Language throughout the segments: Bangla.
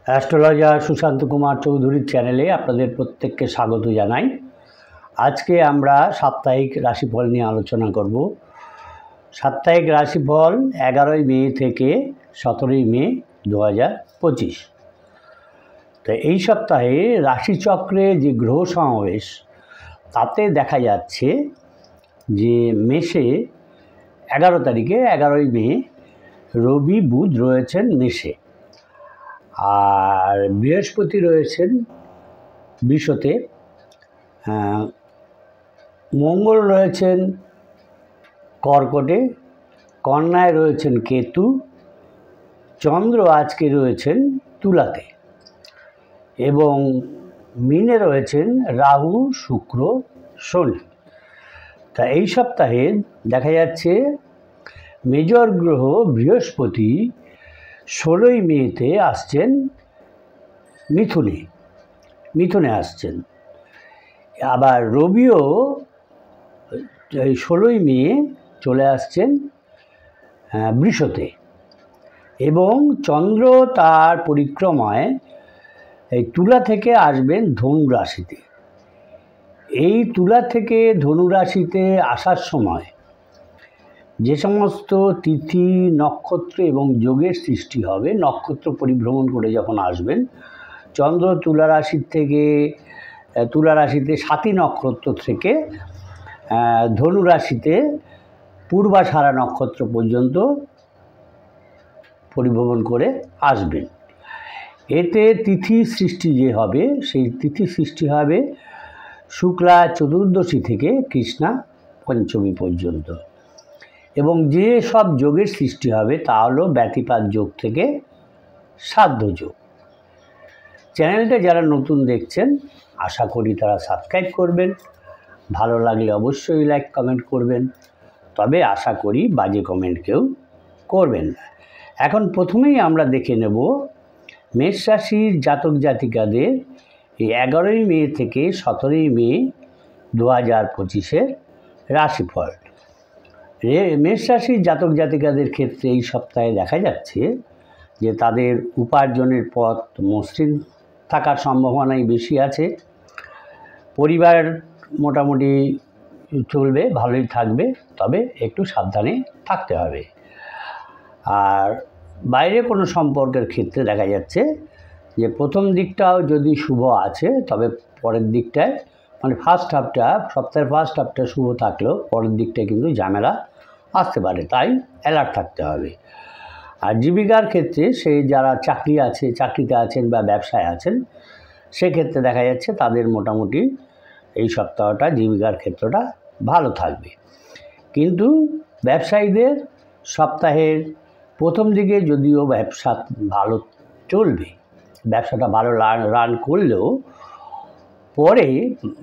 অ্যাস্ট্রোলজার সুশান্ত কুমার চৌধুরীর চ্যানেলে আপনাদের প্রত্যেককে স্বাগত জানাই। আজকে আমরা সাপ্তাহিক রাশিফল নিয়ে আলোচনা করব। সাপ্তাহিক রাশিফল 11ই মে থেকে 17ই মে 2025। তো এই সপ্তাহে রাশিচক্রে যে গ্রহ সমাবেশ তাতে দেখা যাচ্ছে যে মেষে 11 তারিখে 11ই মে রবি বুধ রয়েছেন মেষে, আর বৃহস্পতি রয়েছেন বৃষতে, মঙ্গল রয়েছেন কর্কটে, কন্যায় রয়েছেন কেতু, চন্দ্র আজকে রয়েছেন তুলাতে এবং মীনে রয়েছেন রাহু, শুক্র, শনি। তা এই সপ্তাহে দেখা যাচ্ছে মেজর গ্রহ বৃহস্পতি 16ই মেতে আসছেন মিথুনে আসছেন, আবার রবিও 16ই মে চলে আসছেন বৃষতে এবং চন্দ্র তার পরিক্রমায় এই তুলা থেকে আসবেন ধনু রাশিতে। এই তুলা থেকে ধনু রাশিতে আসার সময় যে সমস্ত তিথি, নক্ষত্র এবং যোগের সৃষ্টি হবে, নক্ষত্র পরিভ্রমণ করে যখন আসবেন, চন্দ্র তুলা রাশিতে সাতী নক্ষত্র থেকে ধনু রাশিতে পূর্বাষাঢ়া নক্ষত্র পর্যন্ত পরিভ্রমণ করে আসবেন। এতে তিথি সৃষ্টি যে হবে, সেই তিথি সৃষ্টি হবে শুক্লা চতুর্দশী থেকে কৃষ্ণা পঞ্চমী পর্যন্ত, এবং যে সব যোগের সৃষ্টি হবে তা হলো ব্যতিপাত যোগ থেকে শ্রাদ্ধ যোগ। চ্যানেলটা যারা নতুন দেখছেন আশা করি তারা সাবস্ক্রাইব করবেন, ভালো লাগলে অবশ্যই লাইক কমেন্ট করবেন, তবে আশা করি বাজে কমেন্ট কেউ করবেন না। এখন প্রথমেই আমরা দেখে নেব মেষ রাশির জাতক জাতিকাদের এই 11ই মে থেকে 17ই মে 2025-এর রাশিফল। মেষ রাশির জাতক জাতিকাদের ক্ষেত্রে এই সপ্তাহে দেখা যাচ্ছে যে তাদের উপার্জনের পথ মসৃণ থাকার সম্ভাবনাই বেশি আছে। পরিবার মোটামুটি চলবে, ভালোই থাকবে, তবে একটু সাবধানে থাকতে হবে। আর বাইরে কোনো সম্পর্কের ক্ষেত্রে দেখা যাচ্ছে যে প্রথম দিকটাও যদি শুভ আছে, তবে পরের দিকটায় মানে সপ্তাহের ফার্স্ট হাফটা শুভ থাকলেও পরের দিকটায় কিন্তু ঝামেলা আসতে পারে, তাই অ্যালার্ট থাকতে হবে। আর জীবিকার ক্ষেত্রে যারা চাকরিতে আছেন বা ব্যবসায় আছেন, সেক্ষেত্রে দেখা যাচ্ছে তাদের মোটামুটি এই সপ্তাহটা জীবিকার ক্ষেত্রটা ভালো থাকবে। কিন্তু ব্যবসায়ীদের সপ্তাহের প্রথম দিকে যদিও ব্যবসা ভালো চলবে, ব্যবসাটা ভালো রান করলেও পরে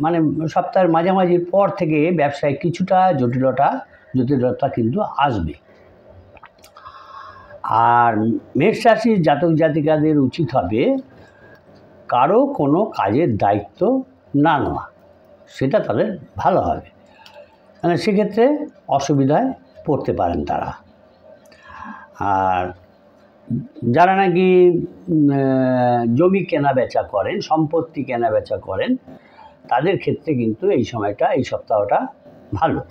মানে সপ্তাহের মাঝামাঝির পর থেকে ব্যবসায় কিছুটা জটিলতা কিন্তু আসবে। আর মেষ রাশির জাতক জাতিকাদের উচিত হবে কারো কোনো কাজের দায়িত্ব না নেওয়া, সেটা তাদের ভালো হবে, মানে সেক্ষেত্রে অসুবিধায় পড়তে পারেন তারা। আর যারা নাকি জমি কেনা বেচা করেন, সম্পত্তি কেনা বেচা করেন, তাদের ক্ষেত্রে কিন্তু এই সপ্তাহটা ভালো,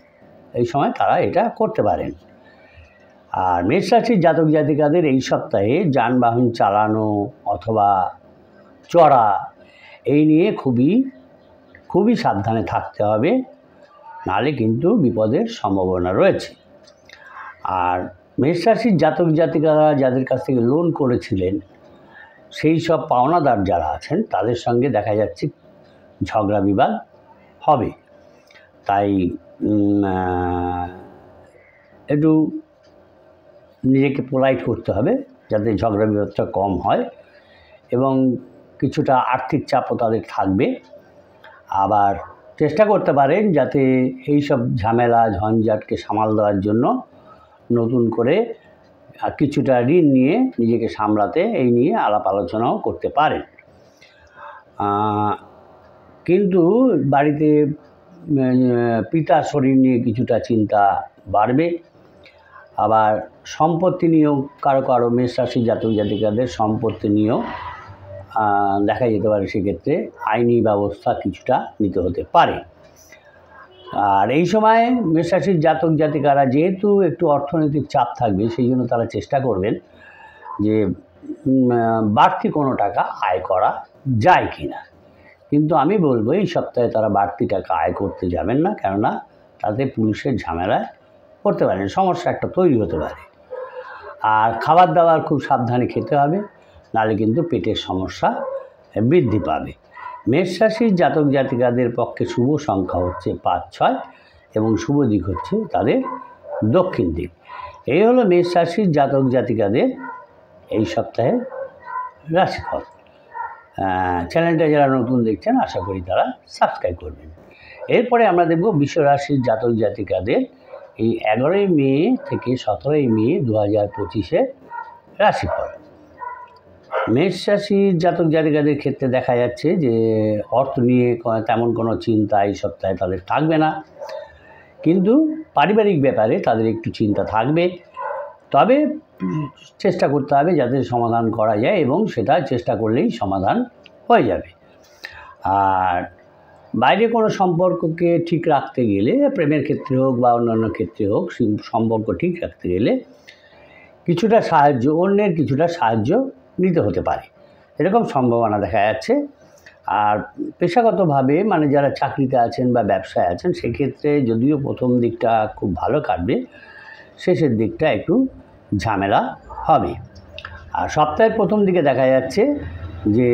এই সময় তারা এটা করতে পারেন। আর মেষ রাশির জাতক জাতিকাদের এই সপ্তাহে যানবাহন চালানো অথবা চড়া এই নিয়ে খুবই সাবধানে থাকতে হবে, নাহলে কিন্তু বিপদের সম্ভাবনা রয়েছে। আর মেষ রাশির জাতক জাতিকারা যাদের কাছ থেকে লোন করেছিলেন, সেই সব পাওনাদার যারা আছেন তাদের সঙ্গে দেখা যাচ্ছে ঝগড়া বিবাদ হবে, তাই একটু নিজেকে পোলাইট করতে হবে যাতে ঝগড়া বিবাদটা কম হয়, এবং কিছুটা আর্থিক চাপও তাদের থাকবে। আবার চেষ্টা করতে পারেন যাতে এই সব ঝামেলা ঝঞ্ঝাটকে সামাল দেওয়ার জন্য নতুন করে কিছুটা ঋণ নিয়ে নিজেকে সামলাতে এই নিয়ে আলাপ আলোচনাও করতে পারেন। কিন্তু বাড়িতে পিতার শরীর নিয়ে কিছুটা চিন্তা বাড়বে। আবার সম্পত্তি নিয়েও কারো মেষ রাশির জাতক জাতিকাদের সম্পত্তি নিয়েও দেখা যেতে পারে সেক্ষেত্রে আইনি ব্যবস্থা কিছুটা নিতে হতে পারে। আর এই সময় মেষ রাশির জাতক জাতিকারা যেহেতু একটু অর্থনৈতিক চাপ থাকবে, সেই জন্য তারা চেষ্টা করবেন যে বাড়তি কোনো টাকা আয় করা যায় কি না। কিন্তু আমি বলবো এই সপ্তাহে তারা বাড়তি টাকা আয় করতে যাবেন না, কেননা তাতে পুলিশের ঝামেলায় পড়তে পারেন, সমস্যা একটা তৈরি হতে পারে। আর খাবার দাবার খুব সাবধানে খেতে হবে, নাহলে কিন্তু পেটের সমস্যা বৃদ্ধি পাবে। মেষ রাশির জাতক জাতিকাদের পক্ষে শুভ সংখ্যা হচ্ছে 5, 6 এবং শুভ দিক হচ্ছে তাদের দক্ষিণ দিক। এই হলো মেষ রাশির জাতক জাতিকাদের এই সপ্তাহের রাশিফল। চ্যানেলটা যারা নতুন দেখছেন আশা করি তারা সাবস্ক্রাইব করবেন। এরপরে আমরা দেখব বৃষ রাশির জাতক জাতিকাদের এই 11ই মে থেকে 17ই মে 2025-এর রাশিফল। মেষ রাশির জাতক জাতিকাদের ক্ষেত্রে দেখা যাচ্ছে যে অর্থ নিয়ে তেমন কোনো চিন্তা এই সপ্তাহে তাদের থাকবে না, কিন্তু পারিবারিক ব্যাপারে তাদের একটু চিন্তা থাকবে। তবে চেষ্টা করতে হবে যাতে সমাধান করা যায়, এবং সেটা চেষ্টা করলেই সমাধান হয়ে যাবে। আর বাইরে কোনো সম্পর্ককে ঠিক রাখতে গেলে, প্রেমের ক্ষেত্রে হোক বা অন্যান্য ক্ষেত্রে হোক, সম্পর্ক ঠিক রাখতে গেলে কিছুটা সাহায্য, অন্যের কিছুটা সাহায্য নিতে হতে পারে, এরকম সম্ভাবনা দেখা যাচ্ছে। আর পেশাগতভাবে মানে যারা চাকরিতে আছেন বা ব্যবসায় আছেন, সেক্ষেত্রে যদিও প্রথম দিকটা খুব ভালো কাটবে, শেষের দিকটা একটু ঝামেলা হবে। আর সপ্তাহের প্রথম দিকে দেখা যাচ্ছে যে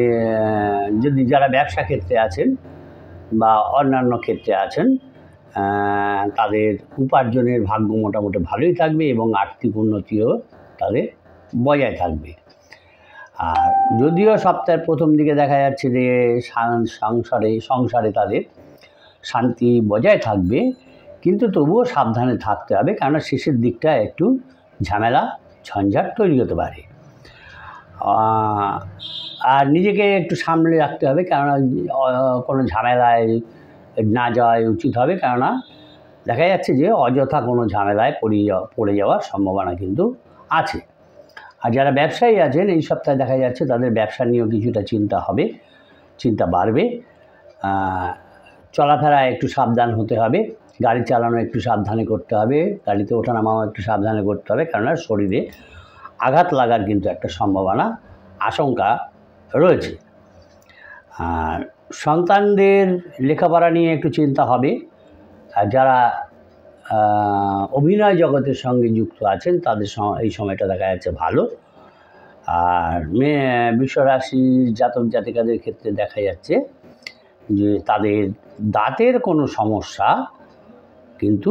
যদি যারা ব্যবসা ক্ষেত্রে আছেন বা অন্যান্য ক্ষেত্রে আছেন, তাদের উপার্জনের ভাগ্য মোটামুটি ভালোই থাকবে এবং আর্থিক উন্নতিও তাদের বজায় থাকবে। আর যদিও সপ্তাহের প্রথম দিকে দেখা যাচ্ছে যে সংসারে তাদের শান্তি বজায় থাকবে, কিন্তু তবুও সাবধানে থাকতে হবে, কেননা শেষের দিকটা একটু ঝামেলা ঝঞ্ঝাট তৈরি হতে পারে। আর নিজেকে একটু সামলে রাখতে হবে, কেননা কোনো ঝামেলায় না যাওয়াই উচিত হবে, কেননা দেখা যাচ্ছে যে অযথা কোনো ঝামেলায় পড়ে যাওয়ার সম্ভাবনা কিন্তু আছে। আর যারা ব্যবসায়ী আছেন এই সপ্তাহে দেখা যাচ্ছে তাদের ব্যবসা নিয়েও কিছুটা চিন্তা বাড়বে। চলাফেরায় একটু সাবধান হতে হবে, গাড়ি চালানো একটু সাবধানে করতে হবে, গাড়িতে ওঠানামাও একটু সাবধানে করতে হবে, কেননা শরীরে আঘাত লাগার কিন্তু একটা সম্ভাবনা, আশঙ্কা রয়েছে। আর সন্তানদের লেখাপড়া নিয়ে একটু চিন্তা হবে। আর যারা অভিনয় জগতের সঙ্গে যুক্ত আছেন তাদের এই সময়টা দেখা যাচ্ছে ভালো। আর বৃষ রাশির জাতক জাতিকাদের ক্ষেত্রে দেখা যাচ্ছে যে তাদের দাঁতের কোনো সমস্যা কিন্তু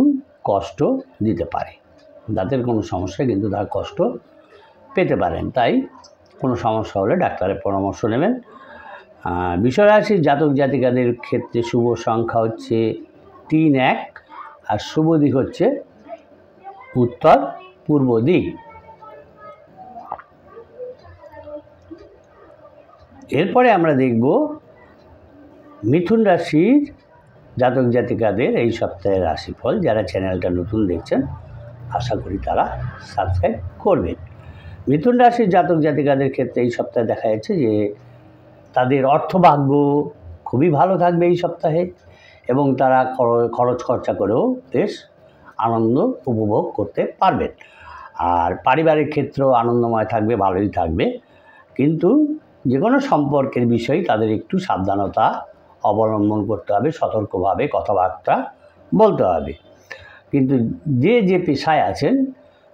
কষ্ট দিতে পারে, দাঁতের কোনো সমস্যা কিন্তু তারা কষ্ট পেতে পারেন, তাই কোনো সমস্যা হলে ডাক্তারের পরামর্শ নেবেন। বৃষ রাশির জাতক জাতিকাদের ক্ষেত্রে শুভ সংখ্যা হচ্ছে 3, 1 আর শুভ দিক হচ্ছে উত্তর পূর্ব দিক। এরপরে আমরা দেখব মিথুন রাশির জাতক জাতিকাদের এই সপ্তাহের রাশিফল। যারা চ্যানেলটা নতুন দেখছেন আশা করি তারা সাবস্ক্রাইব করবেন। মিথুন রাশির জাতক জাতিকাদের ক্ষেত্রে এই সপ্তাহে দেখা যাচ্ছে যে তাদের অর্থভাগ্য খুবই ভালো থাকবে এই সপ্তাহে, এবং তারা খরচ খরচা করেও বেশ আনন্দ উপভোগ করতে পারবেন। আর পারিবারিক ক্ষেত্রেও আনন্দময় থাকবে, ভালোই থাকবে, কিন্তু যে কোনো সম্পর্কের বিষয়ে তাদের একটু সাবধানতা অবলম্বন করতে হবে, সতর্কভাবে কথাবার্তা বলতে হবে। কিন্তু যে পেশায় আছেন,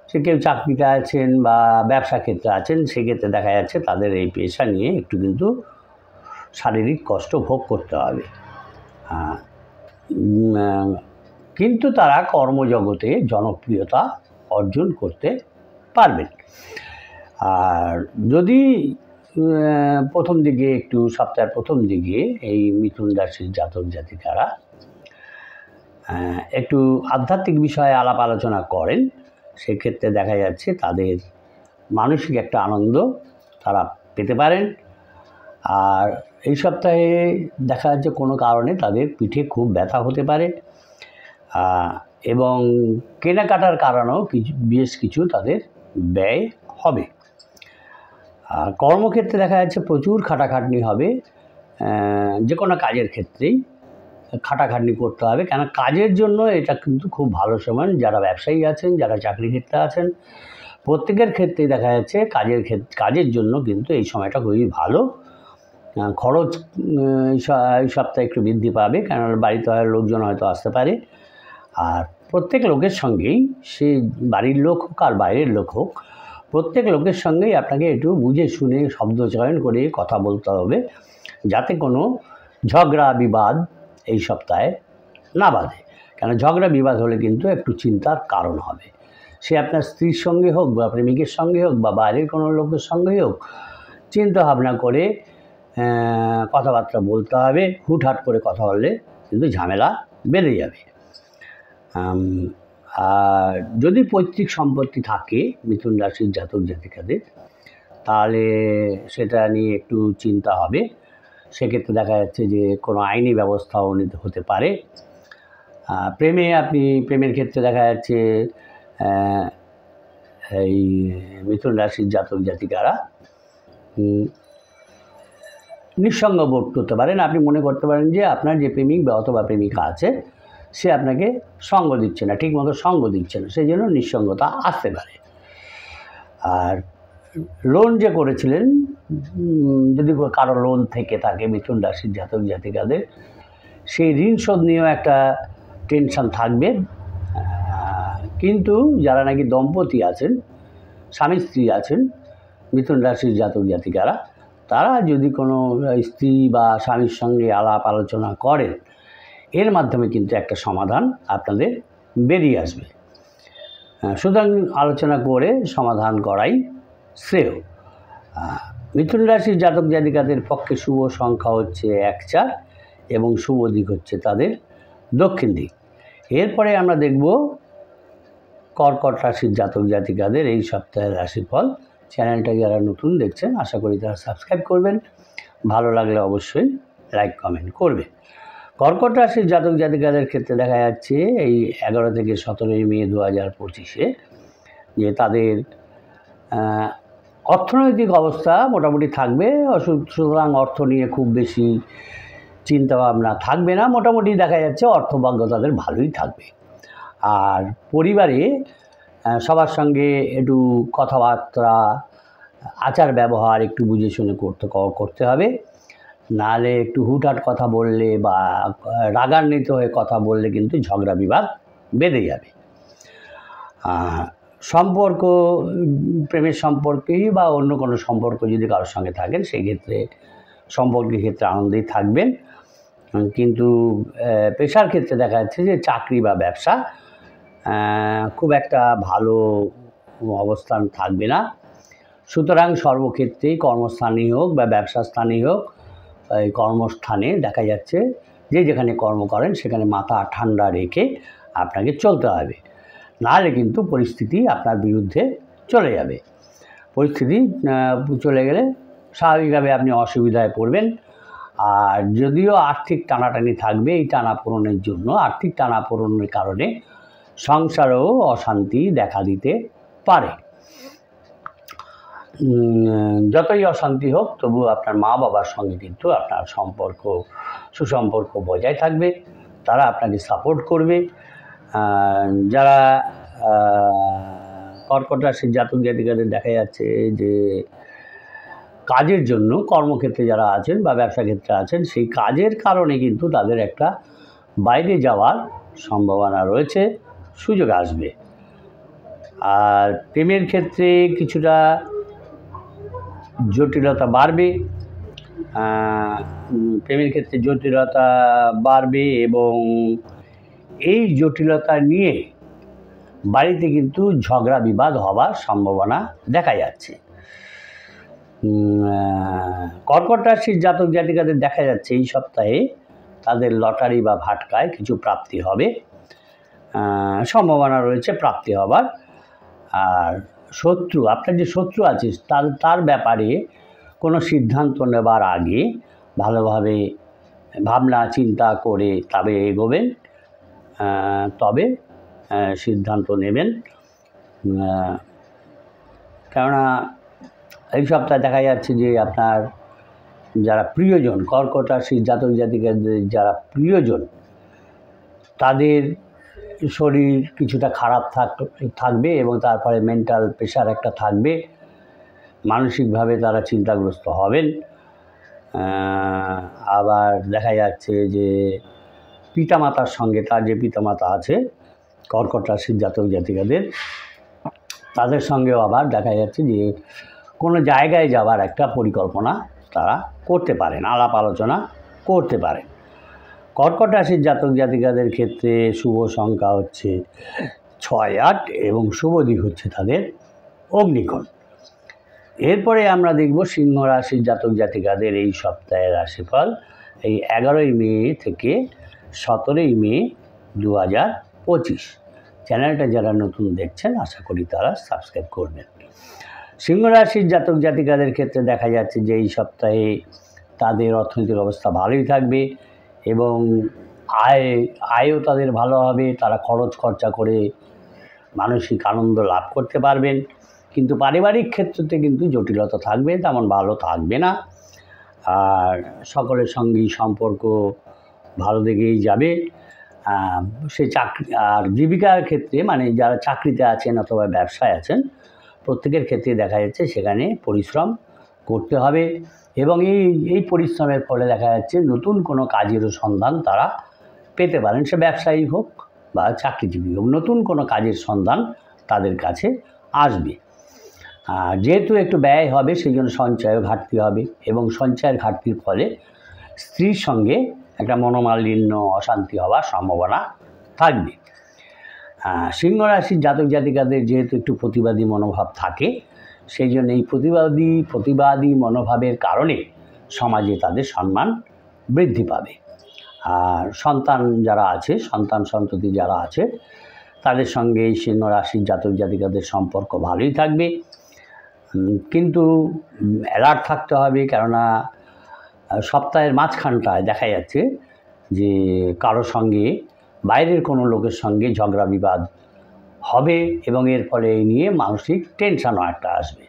সে কেউ চাকরিতে আছেন বা ব্যবসা ক্ষেত্রে আছেন, সেক্ষেত্রে দেখা যাচ্ছে তাদের এই পেশা নিয়ে একটু কিন্তু শারীরিক কষ্ট ভোগ করতে হবে, কিন্তু তারা কর্মজগতে জনপ্রিয়তা অর্জন করতে পারবেন। আর যদি প্রথম দিকে একটু সপ্তাহের প্রথম দিকে এই মিথুন রাশির জাতক জাতিকারা একটু আধ্যাত্মিক বিষয়ে আলাপ আলোচনা করেন, সেক্ষেত্রে দেখা যাচ্ছে তাদের মানসিক একটা আনন্দ তারা পেতে পারেন। আর এই সপ্তাহে দেখা যাচ্ছে কোনো কারণে তাদের পিঠে খুব ব্যথা হতে পারে, এবং কেনাকাটার কারণেও বেশ কিছু তাদের ব্যয় হবে। আর কর্মক্ষেত্রে দেখা যাচ্ছে প্রচুর খাটাখাটনি হবে, যে কোনো কাজের ক্ষেত্রেই খাটাখাটনি করতে হবে, কেন কাজের জন্য এটা কিন্তু খুব ভালো সময়। যারা ব্যবসায়ী আছেন, যারা চাকরি ক্ষেত্রে আছেন, প্রত্যেকের ক্ষেত্রেই দেখা যাচ্ছে কাজের জন্য কিন্তু এই সময়টা খুবই ভালো। খরচ এই সপ্তাহে একটু বৃদ্ধি পাবে, কেননা বাড়িতে লোকজন হয়তো আসতে পারে। আর প্রত্যেক লোকের সঙ্গেই, সে বাড়ির লোক হোক আর বাইরের লোক হোক, প্রত্যেক লোকের সঙ্গেই আপনাকে একটু বুঝে শুনে শব্দ চয়ন করে কথা বলতে হবে, যাতে কোনো ঝগড়া বিবাদ এই সপ্তাহে না বাধে। কেন ঝগড়া বিবাদ হলে কিন্তু একটু চিন্তার কারণ হবে। সে আপনার স্ত্রীর সঙ্গে হোক বা প্রেমিকের সঙ্গে হোক বা বাইরের কোনো লোকের সঙ্গেই হোক, চিন্তা ভাবনা করে কথাবার্তা বলতে হবে। হুটহাট করে কথা বললে কিন্তু ঝামেলা বেড়ে যাবে। আর যদি পৈতৃক সম্পত্তি থাকে মিথুন রাশির জাতক জাতিকাদের, তাহলে সেটা নিয়ে একটু চিন্তা হবে। সেক্ষেত্রে দেখা যাচ্ছে যে কোনো আইনি ব্যবস্থাও নিতে হতে পারে। প্রেমের ক্ষেত্রে দেখা যাচ্ছে এই মিথুন রাশির জাতক জাতিকারা নিঃসঙ্গ বোধ করতে পারেন। আপনি মনে করতে পারেন যে আপনার যে প্রেমিক বা অথবা প্রেমিকা আছে, সে আপনাকে সঙ্গ দিচ্ছে না, ঠিকমতো সঙ্গ দিচ্ছে না, সেই জন্য নিঃসঙ্গতা আসতে পারে। আর লোন যে করেছিলেন, যদি কারো লোন থেকে থাকে মিথুন রাশির জাতক জাতিকাদের, সেই ঋণ শোধ নিয়েও একটা টেনশন থাকবে। কিন্তু যারা নাকি দম্পতি আছেন, স্বামী স্ত্রী আছেন, মিথুন রাশির জাতক জাতিকারা, তারা যদি কোনো স্ত্রী বা স্বামীর সঙ্গে আলাপ আলোচনা করেন, এর মাধ্যমে কিন্তু একটা সমাধান আপনাদের বেরিয়ে আসবে। সুতরাং আলোচনা করে সমাধান করাই শ্রেয়। মিথুন রাশির জাতক জাতিকাদের পক্ষে শুভ সংখ্যা হচ্ছে 1-4 এবং শুভ দিক হচ্ছে তাদের দক্ষিণ দিক। এরপরে আমরা দেখব কর্কট রাশির জাতক জাতিকাদের এই সপ্তাহের রাশিফল। চ্যানেলটা যারা নতুন দেখছেন, আশা করি তারা সাবস্ক্রাইব করবেন। ভালো লাগলে অবশ্যই লাইক কমেন্ট করবেন। কর্কট রাশির জাতক জাতিকাদের ক্ষেত্রে দেখা যাচ্ছে এই 11 থেকে 17 মে 2025-এ যে তাদের অর্থনৈতিক অবস্থা মোটামুটি থাকবে। সুতরাং অর্থ নিয়ে খুব বেশি চিন্তাভাবনা থাকবে না। মোটামুটি দেখা যাচ্ছে অর্থভাগ্য তাদের ভালোই থাকবে। আর পরিবারে সবার সঙ্গে একটু কথাবার্তা, আচার ব্যবহার একটু বুঝে শুনে করতে হবে। নাহলে একটু হুটহাট কথা বললে বা রাগান্বিত হয়ে কথা বললে কিন্তু ঝগড়া বিবাদ বেঁধে যাবে। সম্পর্ক, প্রেমের সম্পর্কেই বা অন্য কোনো সম্পর্ক যদি কারোর সঙ্গে থাকেন, সেই ক্ষেত্রে সম্পর্কের ক্ষেত্রে আনন্দেই থাকবেন। কিন্তু পেশার ক্ষেত্রে দেখা যাচ্ছে যে চাকরি বা ব্যবসা খুব একটা ভালো অবস্থান থাকবে না। সুতরাং সর্বক্ষেত্রেই কর্মস্থানেই হোক বা ব্যবসা স্থানেই হোক, এই কর্মস্থানে দেখা যাচ্ছে যে যেখানে কর্ম করেন সেখানে মাথা ঠান্ডা রেখে আপনাকে চলতে হবে। নাহলে কিন্তু পরিস্থিতি আপনার বিরুদ্ধে চলে যাবে। পরিস্থিতি চলে গেলে স্বাভাবিকভাবে আপনি অসুবিধায় পড়বেন। আর যদিও আর্থিক টানাটানি থাকবে, এই টানাপোড়েনের জন্য, আর্থিক টানাপোড়েনের কারণে সংসারেও অশান্তি দেখা দিতে পারে। যতই অশান্তি হোক, তবু আপনার মা বাবার সঙ্গে কিন্তু আপনার সুসম্পর্ক বজায় থাকবে। তারা আপনাকে সাপোর্ট করবে। যারা কর্কট রাশির জাতক জাতিকাদের দেখা যাচ্ছে যে কাজের জন্য কর্মক্ষেত্রে যারা আছেন বা ব্যবসা ক্ষেত্রে আছেন, সেই কাজের কারণে কিন্তু তাদের একটা বাইরে যাওয়ার সম্ভাবনা রয়েছে, সুযোগ আসবে। আর প্রেমের ক্ষেত্রে কিছুটা জটিলতা বাড়বে। প্রেমের ক্ষেত্রে জটিলতা বাড়বে এবং এই জটিলতা নিয়ে বাড়িতে কিন্তু ঝগড়া বিবাদ হওয়ার সম্ভাবনা দেখা যাচ্ছে। কর্কট রাশির জাতক জাতিকাদের দেখা যাচ্ছে এই সপ্তাহে তাদের লটারি বা ভাটকায় কিছু প্রাপ্তি হবে, সম্ভাবনা রয়েছে প্রাপ্তি হবার। আর আপনার যে শত্রু আছে তার ব্যাপারে কোনো সিদ্ধান্ত নেবার আগে ভালোভাবে ভাবনা চিন্তা করে তবে এগোবেন, তবে সিদ্ধান্ত নেবেন। কেননা এই সপ্তাহে দেখা যাচ্ছে যে আপনার যারা প্রিয়জন, কর্কট রাশির জাতক জাতিকাদের যারা প্রিয়জন, তাদের শরীর কিছুটা খারাপ থাকবে এবং তারপরে মেন্টাল প্রেশার একটা থাকবে, মানসিকভাবে তারা চিন্তাগ্রস্ত হবেন। আবার দেখা যাচ্ছে যে পিতামাতার সঙ্গে, তার যে পিতামাতা আছে কর্কট রাশির জাতক জাতিকাদের, তাদের সঙ্গেও আবার দেখা যাচ্ছে যে কোনো জায়গায় যাওয়ার একটা পরিকল্পনা তারা করতে পারেন, আলাপ আলোচনা করতে পারেন। কর্কট রাশির জাতক জাতিকাদের ক্ষেত্রে শুভ সংখ্যা হচ্ছে 6, 8 এবং শুভ দিক হচ্ছে তাদের অগ্নিকোণ। এরপরে আমরা দেখব সিংহ রাশির জাতক জাতিকাদের এই সপ্তাহের রাশিফল, এই 11ই মে থেকে 17ই মে 2025। চ্যানেলটা যারা নতুন দেখছেন আশা করি তারা সাবস্ক্রাইব করবেন। সিংহ রাশির জাতক জাতিকাদের ক্ষেত্রে দেখা যাচ্ছে যে এই সপ্তাহে তাদের অর্থনৈতিক অবস্থা ভালোই থাকবে এবং আয়ও তাদের ভালো হবে। তারা খরচ খরচা করে মানসিক আনন্দ লাভ করতে পারবেন, কিন্তু পারিবারিক ক্ষেত্রতে কিন্তু জটিলতা থাকবে, তেমন ভালো থাকবে না। আর সকলের সঙ্গেই সম্পর্ক ভালো দিকেই যাবে। সে চাকরি আর জীবিকার ক্ষেত্রে, মানে যারা চাকরিতে আছেন অথবা ব্যবসায় আছেন, প্রত্যেকের ক্ষেত্রে দেখা যাচ্ছে সেখানে পরিশ্রম করতে হবে এবং এই পরিশ্রমের ফলে দেখা যাচ্ছে নতুন কোনো কাজেরও সন্ধান তারা পেতে পারেন। সে ব্যবসায়ী হোক বা চাকরিজীবী হোক, নতুন কোনো কাজের সন্ধান তাদের কাছে আসবে। যেহেতু একটু ব্যয় হবে, সেই জন্য সঞ্চয়ের ঘাটতি হবে এবং সঞ্চয়ের ঘাটতির ফলে স্ত্রীর সঙ্গে একটা মনোমালিন্য, অশান্তি হওয়ার সম্ভাবনা থাকবে। সিংহ রাশির জাতক জাতিকাদের যেহেতু একটু প্রতিবাদী মনোভাব থাকে, সেই জন্য এই প্রতিবাদী মনোভাবের কারণে সমাজে তাদের সম্মান বৃদ্ধি পাবে। আর সন্তান যারা আছে, সন্তান সন্ততি যারা আছে, তাদের সঙ্গে এই সিংহ রাশির জাতক জাতিকাদের সম্পর্ক ভালোই থাকবে, কিন্তু অ্যালার্ট থাকতে হবে। কেননা সপ্তাহের মাঝখানটায় দেখা যাচ্ছে যে কারো সঙ্গে, বাইরের কোনো লোকের সঙ্গে ঝগড়া বিবাদ হবে এবং এর ফলে এই নিয়ে মানসিক টেনশনও একটা আসবে।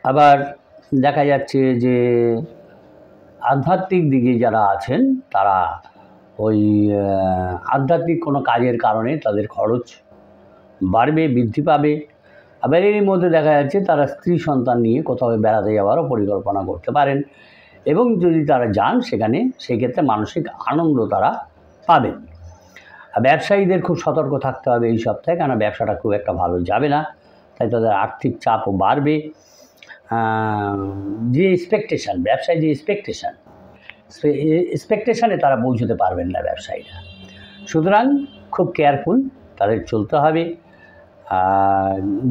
আবার দেখা যাচ্ছে যে আধ্যাত্মিক দিকে যারা আছেন, তারা ওই আধ্যাত্মিক কোনো কাজের কারণে তাদের খরচ বাড়বে, বৃদ্ধি পাবে। আবার এর মধ্যে দেখা যাচ্ছে তারা স্ত্রী সন্তান নিয়ে কোথাও বেড়াতে যাওয়ারও পরিকল্পনা করতে পারেন এবং যদি তারা যান সেখানে, সেক্ষেত্রে মানসিক আনন্দ তারা পাবেন। ব্যবসায়ীদের খুব সতর্ক থাকতে হবে এই সপ্তাহে, কেন ব্যবসাটা খুব একটা ভালো যাবে না, তাই তাদের আর্থিক চাপও বাড়বে। যে এক্সপেকটেশান, ব্যবসায় যে এক্সপেকটেশানে তারা পৌঁছতে পারবেন না ব্যবসায়ীরা। সুতরাং খুব কেয়ারফুল তাদের চলতে হবে।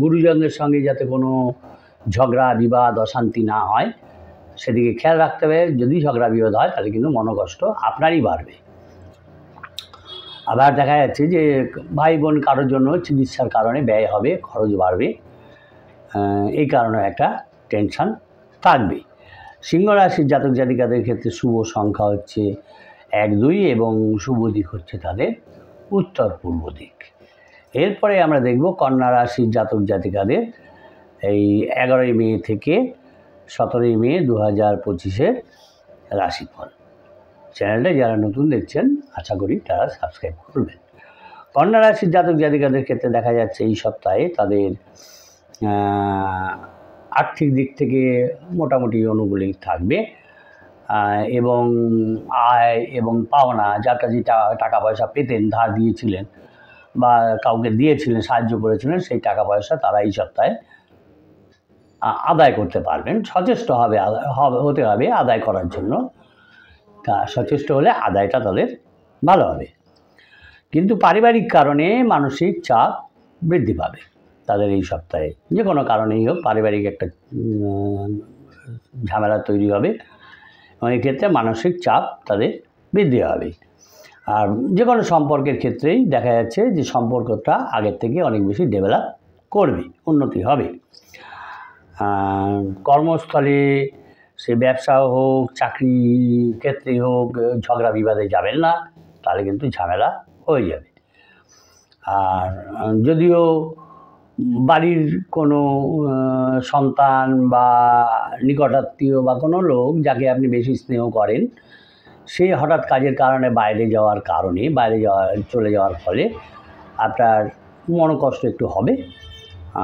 গুরুজনদের সঙ্গে যাতে কোনো ঝগড়া বিবাদ অশান্তি না হয় সেদিকে খেয়াল রাখতে হবে। যদি ঝগড়া বিবাদ হয় তাহলে কিন্তু মনোকষ্ট আপনারই বাড়বে। আবার দেখা যাচ্ছে যে ভাই বোন কারোর জন্য চিকিৎসার কারণে ব্যয় হবে, খরচ বাড়বে, এই কারণে একটা টেনশন থাকবে। সিংহ রাশির জাতক জাতিকাদের ক্ষেত্রে শুভ সংখ্যা হচ্ছে 1, 2 এবং শুভ দিক হচ্ছে তাদের উত্তর পূর্ব দিক। এরপরে আমরা দেখব কন্যা রাশির জাতক জাতিকাদের এই 11ই মে থেকে 17ই মে 2025-এর রাশিফল। চ্যানেলটা যারা নতুন দেখছেন আশা করি তারা সাবস্ক্রাইব করবেন। কন্যা রাশির জাতক জাতিকাদের ক্ষেত্রে দেখা যাচ্ছে এই সপ্তাহে তাদের আর্থিক দিক থেকে মোটামুটি অনুকূলেই থাকবে এবং আয় এবং পাওনা, যার কাছে টাকা পয়সা পেতেন, ধার দিয়েছিলেন বা কাউকে দিয়েছিলেন, সাহায্য করেছিলেন, সেই টাকা পয়সা তারা এই সপ্তাহে আদায় করতে পারবেন। সচেষ্ট হতে হবে আদায় করার জন্য। সচেষ্ট হলে আদায়টা তাদের ভালো হবে, কিন্তু পারিবারিক কারণে মানসিক চাপ বৃদ্ধি পাবে তাদের এই সপ্তাহে। যে কোনো কারণেই হোক পারিবারিক একটা ঝামেলা তৈরি হবে এবং এক্ষেত্রে মানসিক চাপ তাদের বৃদ্ধি হবে। আর যে কোনো সম্পর্কের ক্ষেত্রেই দেখা যাচ্ছে যে সম্পর্কটা আগের থেকে অনেক বেশি ডেভেলপ করবে, উন্নতি হবে। কর্মস্থলে সে ব্যবসা হোক, চাকরি ক্ষেত্রে হোক, ঝগড়া বিবাদে যাবেন না, তাহলে কিন্তু ঝামেলা হয়ে যাবে। আর যদিও বাড়ির কোনো সন্তান বা নিকটাত্মীয় বা কোনো লোক যাকে আপনি বেশি স্নেহ করেন, সে হঠাৎ কাজের কারণে বাইরে চলে যাওয়ার ফলে আপনার মনোকষ্ট একটু হবে।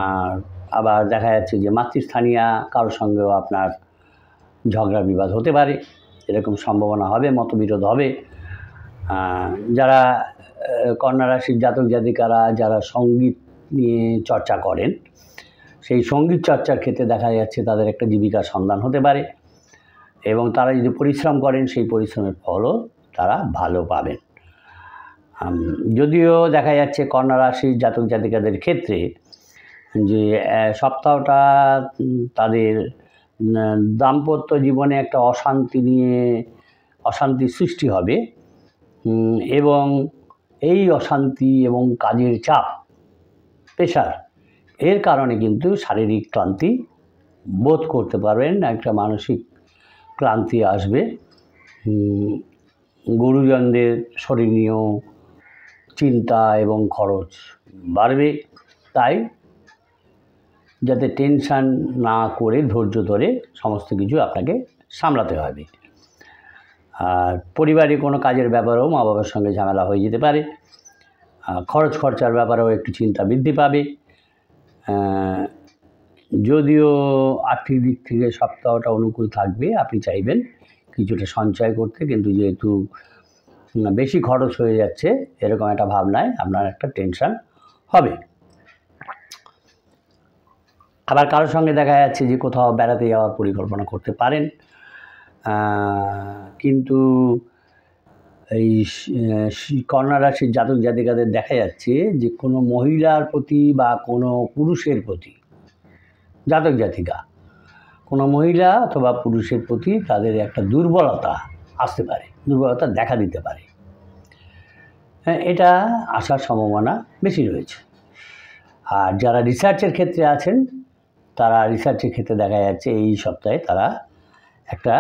আর আবার দেখা যাচ্ছে যে মাতৃস্থানীয় কারোর সঙ্গেও আপনার ঝগড়া বিবাদ হতে পারে, এরকম সম্ভাবনা হবে, মতবিরোধ হবে। যারা কন্যা রাশির জাতক জাতিকারা যারা সঙ্গীত নিয়ে চর্চা করেন, সেই সঙ্গীত চর্চার ক্ষেত্রে দেখা যাচ্ছে তাদের একটা জীবিকার সন্ধান হতে পারে, এবং তারা যদি পরিশ্রম করেন সেই পরিশ্রমের ফলও তারা ভালো পাবেন। যদিও দেখা যাচ্ছে কন্যা রাশির জাতক জাতিকাদের ক্ষেত্রে যে সপ্তাহটা তাদের দাম্পত্য জীবনে একটা অশান্তি সৃষ্টি হবে, এবং এই অশান্তি এবং কাজের চাপ, প্রেশার, এর কারণে কিন্তু শারীরিক ক্লান্তি বোধ করতে পারবেন, একটা মানসিক ক্লান্তি আসবে। গুরুজনদের শরীর নিয়েও চিন্তা এবং খরচ বাড়বে। তাই যাতে টেনশান না করে ধৈর্য ধরে সমস্ত কিছু আপনাকে সামলাতে হবে। আর পরিবারে কোনো কাজের ব্যাপারেও মা বাবার সঙ্গে ঝামেলা হয়ে যেতে পারে। খরচার ব্যাপারেও একটু চিন্তা বৃদ্ধি পাবে। যদিও আর্থিক দিক থেকে সপ্তাহটা অনুকূল থাকবে, আপনি চাইবেন কিছুটা সঞ্চয় করতে, কিন্তু যেহেতু বেশি খরচ হয়ে যাচ্ছে এরকম একটা ভাবনায় আপনার একটা টেনশান হবে। আবার কারোর সঙ্গে দেখা যাচ্ছে যে কোথাও বেড়াতে যাওয়ার পরিকল্পনা করতে পারেন, কিন্তু এই কন্যা রাশির জাতক জাতিকাদের দেখা যাচ্ছে যে কোনো মহিলার প্রতি বা কোনো পুরুষের প্রতি, জাতক জাতিকা কোনো মহিলা অথবা পুরুষের প্রতি তাদের একটা দুর্বলতা আসতে পারে, দুর্বলতা দেখা দিতে পারে। এটা আসার সম্ভাবনা বেশি রয়েছে। আর যারা রিসার্চের ক্ষেত্রে আছেন, তারা রিসার্চের ক্ষেত্রে দেখা যাচ্ছে এই সপ্তাহে তারা একটা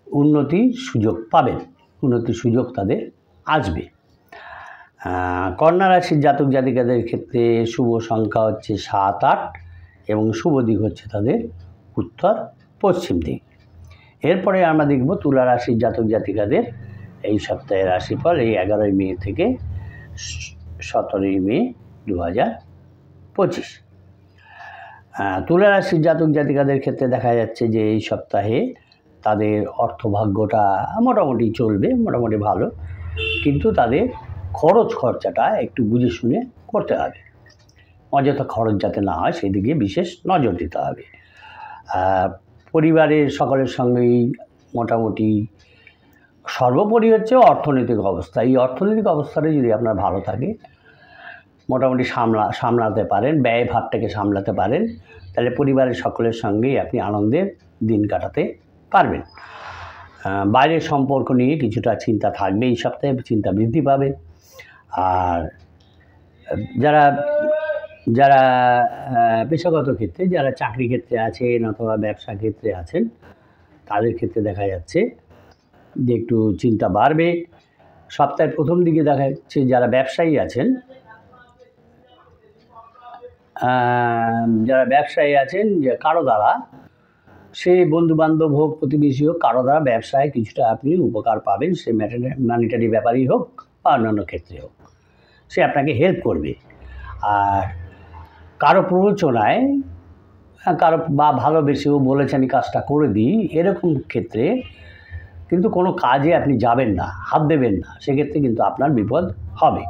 উন্নতির সুযোগ পাবেন, উন্নতির সুযোগ তাদের আসবে। কন্যা রাশির জাতক জাতিকাদের ক্ষেত্রে শুভ সংখ্যা হচ্ছে 7, 8 এবং শুভ দিক হচ্ছে তাদের উত্তর পশ্চিম দিক। এরপরে আমরা দেখব তুলা রাশির জাতক জাতিকাদের এই সপ্তাহের রাশিফল, এই 11 মে থেকে 17 মে 2025। তুলা রাশির জাতক জাতিকাদের ক্ষেত্রে দেখা যাচ্ছে যে এই সপ্তাহে তাদের অর্থভাগ্যটা মোটামুটি চলবে, মোটামুটি ভালো, কিন্তু তাদের খরচাটা একটু বুঝে শুনে করতে হবে। অযথা খরচ যাতে না হয় সেই দিকে বিশেষ নজর দিতে হবে। পরিবারের সকলের সঙ্গেই মোটামুটি সর্বোপরি হচ্ছে অর্থনৈতিক অবস্থা। এই অর্থনৈতিক অবস্থাটা যদি আপনার ভালো থাকে, মোটামুটি সামলাতে পারেন, ব্যয় ভারটাকে সামলাতে পারেন, তাহলে পরিবারের সকলের সঙ্গেই আপনি আনন্দের দিন কাটাতে পারবেন। বাইরের সম্পর্ক নিয়ে কিছুটা চিন্তা থাকবে, এই সপ্তাহে চিন্তা বৃদ্ধি পাবে। আর যারা পেশাগত ক্ষেত্রে, যারা চাকরি ক্ষেত্রে আছেন অথবা ব্যবসা ক্ষেত্রে আছেন, তাদের ক্ষেত্রে দেখা যাচ্ছে যে একটু চিন্তা বাড়বে। সপ্তাহের প্রথম দিকে দেখা যাচ্ছে যারা ব্যবসায়ী আছেন, যে কারো দ্বারা, সে বন্ধুবান্ধব হোক, প্রতিবেশী হোক, কারো দ্বারা ব্যবসায় কিছুটা আপনি উপকার পাবেন, সে ম্যানিটারি ব্যাপারই হোক বা অন্যান্য ক্ষেত্রে হোক, সে আপনাকে হেল্প করবে। আর কারো প্ররোচনায়, কারো বা ভালোবেসেও বলেছে আমি কাজটা করে দিই, এরকম ক্ষেত্রে কিন্তু কোনো কাজে আপনি যাবেন না, হাত দেবেন না, সেক্ষেত্রে কিন্তু আপনার বিপদ হবে।